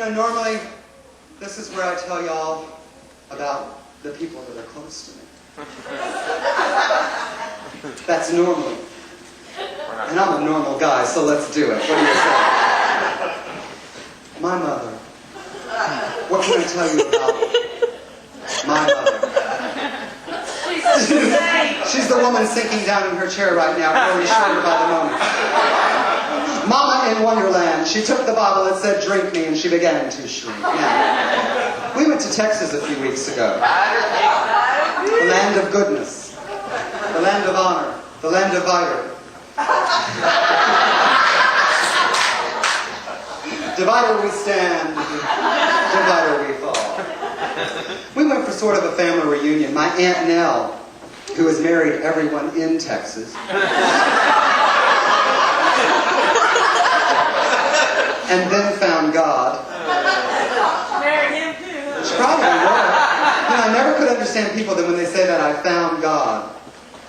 Normally, this is where I tell y'all about the people that are close to me. That's normally. And I'm a normal guy, so let's do it. What do you say? My mother. What can I tell you about my mother? She's the woman sinking down in her chair right now, really shorter by the moment. Mama in Wonderland, she took the bottle that said, "Drink me," and she began to shrink. Yeah. We went to Texas a few weeks ago. The land of goodness. The land of honor. The land of Divider. Divider we stand. Divider we fall. We went for sort of a family reunion. My Aunt Nell, who has married everyone in Texas, and then found God. Married him too. She probably would. You know, I never could understand people that when they say that, "I found God."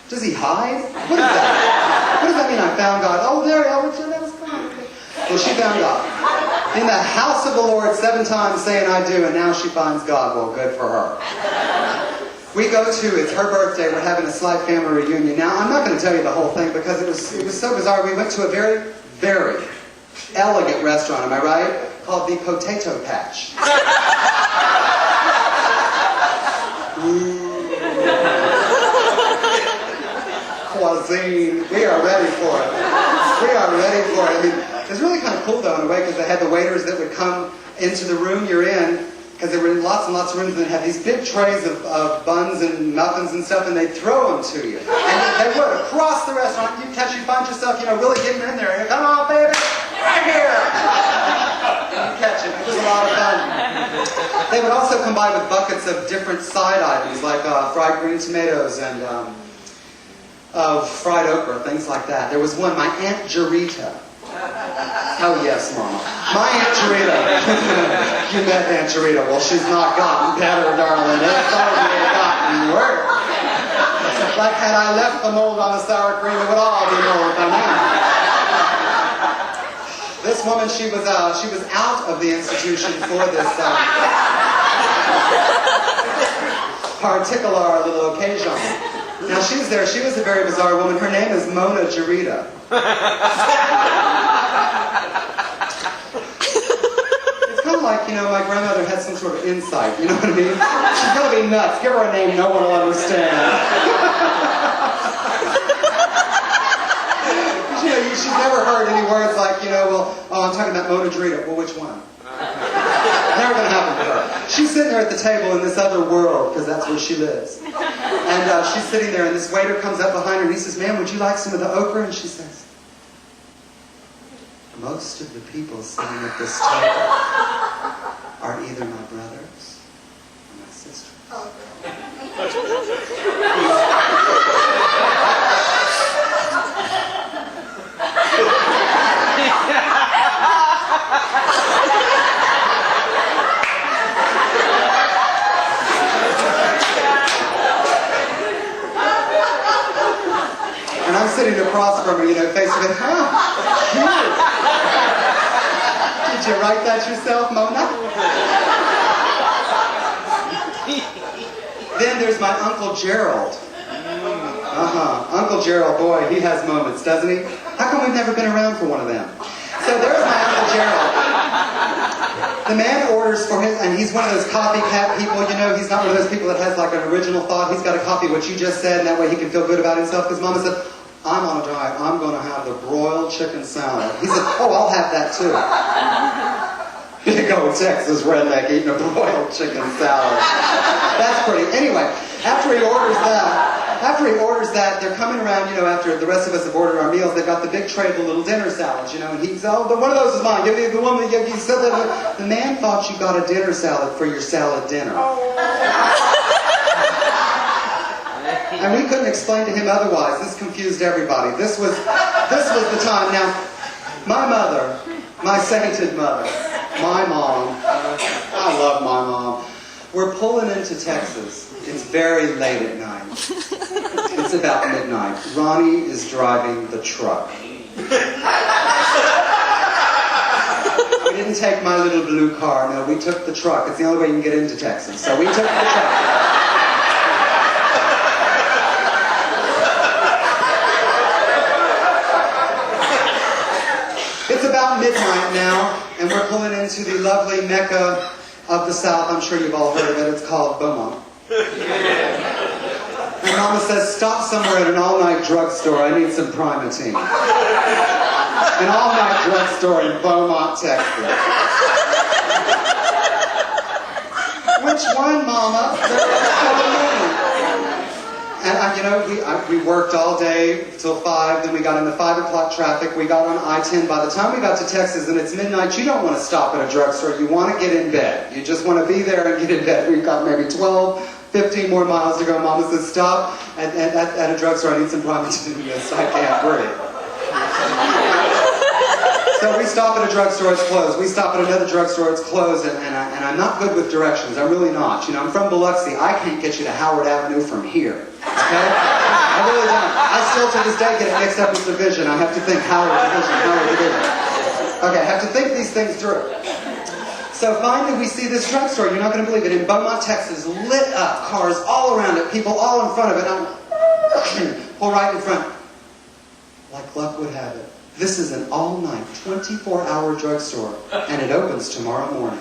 Does he hide? What is that? What does that mean, I found God? Oh, there, Richard, that was fine. Well, she found God. In the house of the Lord 7 times saying, "I do," and now she finds God. Well, good for her. We go to, it's her birthday, we're having a slight family reunion. Now, I'm not going to tell you the whole thing because it was so bizarre. We went to a very, very elegant restaurant, am I right? Called the Potato Patch. Cuisine. We are ready for it. We are ready for it. I mean, it's really kind of cool though in a way because they had the waiters that would come into the room you're in, because there were lots and lots of rooms, and they had these big trays of buns and muffins and stuff, and they'd throw them to you. And they would, across the restaurant, you'd find yourself, really getting in there. Come on, baby, right here. And you catch it. It was a lot of fun. They would also come by with buckets of different side items, like fried green tomatoes and fried okra, things like that. There was one, my Aunt Jarita. Oh yes, Mama. My Aunt Jarita. You met Aunt Jarita. Well, she's not gotten better, darling. It's only gotten worse. Like had I left the mold on the sour cream, it would all be mold by now. This woman, she was out of the institution for this particular little occasion. Now she's there. She was a very bizarre woman. Her name is Mona Jarita. It's kind of like, my grandmother had some sort of insight. You know what I mean? She's going to be nuts. Give her a name no one will understand. She's never heard any words like, I'm talking about Mona Jarita. Well, which one? Never going to happen to her. She's sitting there at the table in this other world, because that's where she lives. And she's sitting there, and this waiter comes up behind her, and he says, "Ma'am, would you like some of the okra?" And she says, "Most of the people sitting at this table are either my brothers or my sisters." And I'm sitting across from her, face to face. Cute. Did you write that yourself, Mona? Then there's my Uncle Gerald. Uncle Gerald, boy, he has moments, doesn't he? How come we've never been around for one of them? So there's my Uncle Gerald. The man orders for his, and he's one of those copycat people, he's not one of those people that has like an original thought. He's got to copy what you just said, and that way he can feel good about himself. Because Mama said, "I'm on a diet. I'm going to have the broiled chicken salad." He said, "Oh, I'll have that too." Here you go, Texas redneck eating a broiled chicken salad. That's pretty. Anyway, after he orders that, they're coming around, after the rest of us have ordered our meals, they've got the big tray of the little dinner salads, and he says, "Oh, one of those is mine. Give me the one that you said that." The man thought you got a dinner salad for your salad dinner. And we couldn't explain to him otherwise. This confused everybody. This was the time. Now, my mother, my sainted mother, my mom, I love my mom. We're pulling into Texas. It's very late at night. It's about midnight. Ronnie is driving the truck. We didn't didn't take my little blue car. No, we took the truck. It's the only way you can get into Texas. So we took the truck. It's about midnight now, and we're pulling into the lovely Mecca of the South. I'm sure you've all heard of it. It's called Beaumont. And Mama says, stop somewhere at an all-night drugstore. I need some Primatine. An all-night drugstore in Beaumont, Texas. Which one, Mama? There are so many. And we worked all day till 5, then we got in the 5 o'clock traffic, we got on I-10. By the time we got to Texas and it's midnight, you don't want to stop at a drugstore, you want to get in bed. You just want to be there and get in bed. We've got maybe 12, 15 more miles to go. Mama says, stop at a drugstore, I need some Primatine. Yes, I can't breathe. So we stop at a drugstore, it's closed. We stop at another drugstore, it's closed, and I'm not good with directions. I'm really not. I'm from Biloxi. I can't get you to Howard Avenue from here. Okay? I really don't. I still to this day get it mixed up with Division. I have to think Howard Division. Okay, I have to think these things through. So finally we see this drugstore. You're not going to believe it. In Beaumont, Texas, lit up, cars all around it, people all in front of it. I'm pull right in front. Like luck would have it, this is an all-night, 24-hour drugstore, and it opens tomorrow morning.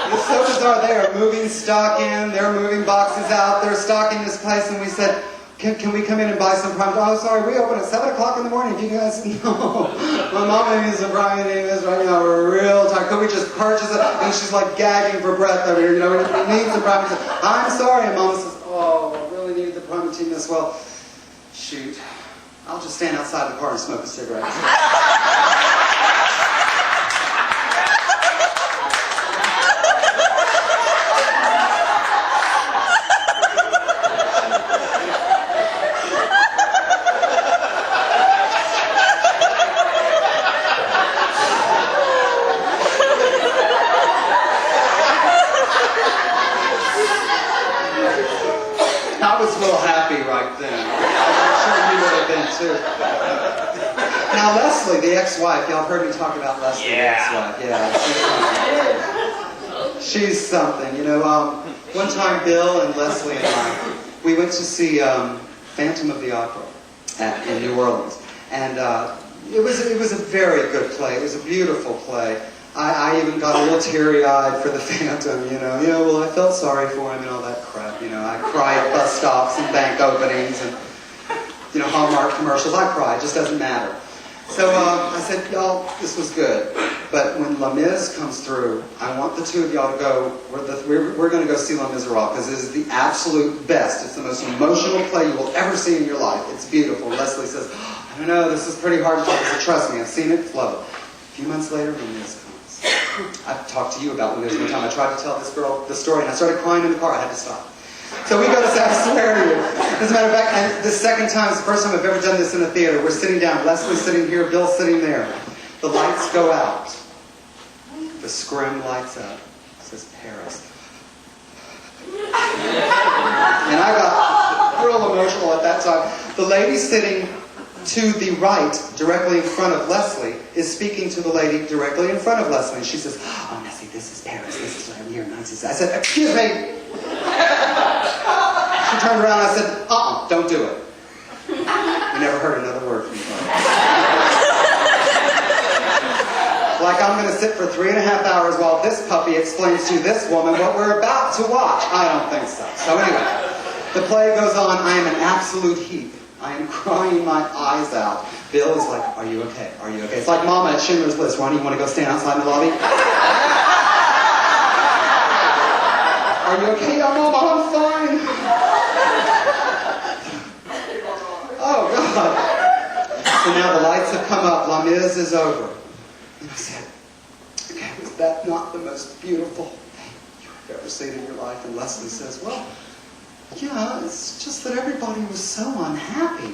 It's so bizarre. They are moving stock in, they're moving boxes out, they're stocking this place, and we said, can we come in and buy some prime? Oh, sorry, we open at 7 o'clock in the morning. You guys know. My mom needs some prime this right now. We're real tired. Could we just purchase it? And she's like gagging for breath over here. We need some prime. I'm sorry. And Mama says, oh, I really need the Primatine as well. Shoot. I'll just stand outside the car and smoke a cigarette. I was real happy right then. I'm sure you would have been too. Now Leslie, the ex-wife, y'all heard me talk about Leslie, the ex-wife. Yeah, she's something. One time Bill and Leslie and I, we went to see Phantom of the Opera in New Orleans. And it was a very good play. It was a beautiful play. I even got a little teary-eyed for the Phantom, well, I felt sorry for him and all that crap, I cried at bus stops and bank openings and, Hallmark commercials. I cried, it just doesn't matter. So I said, y'all, this was good, but when Les Mis comes through, I want the two of y'all to go, we're going to go see Les Miserables, because it is the absolute best. It's the most emotional play you will ever see in your life. It's beautiful. Leslie says, I don't know, this is pretty hard to talk about, trust me, I've seen it flow. A few months later, Les Mis comes. I've talked to you about when one time I tried to tell this girl the story and I started crying in the car. I had to stop. So we go to I swear to you. As a matter of fact, and the second time, it's the first time I've ever done this in a theater. We're sitting down. Leslie's sitting here. Bill's sitting there. The lights go out. The scrim lights up. It says Paris. And I got real emotional at that time. The lady sitting to the right, directly in front of Leslie, is speaking to the lady directly in front of Leslie. And she says, oh, Nessie, this is Paris. This is what I'm here in 1960. I said, excuse me. She turned around and I said, don't do it. You never heard another word from her. Like I'm going to sit for 3.5 hours while this puppy explains to this woman what we're about to watch. I don't think so. So anyway, the play goes on. I am an absolute heap. I am crying my eyes out. Bill is like, are you okay? Are you okay? It's like Mama at Schindler's List. Ronny, you want to go stand outside in the lobby? Are you okay? Oh, Mama, I'm fine. Oh, God. So now the lights have come up. Les Mis is over. And I said, okay, was that not the most beautiful thing you've ever seen in your life? And Leslie says, well, yeah, it's just that everybody was so unhappy.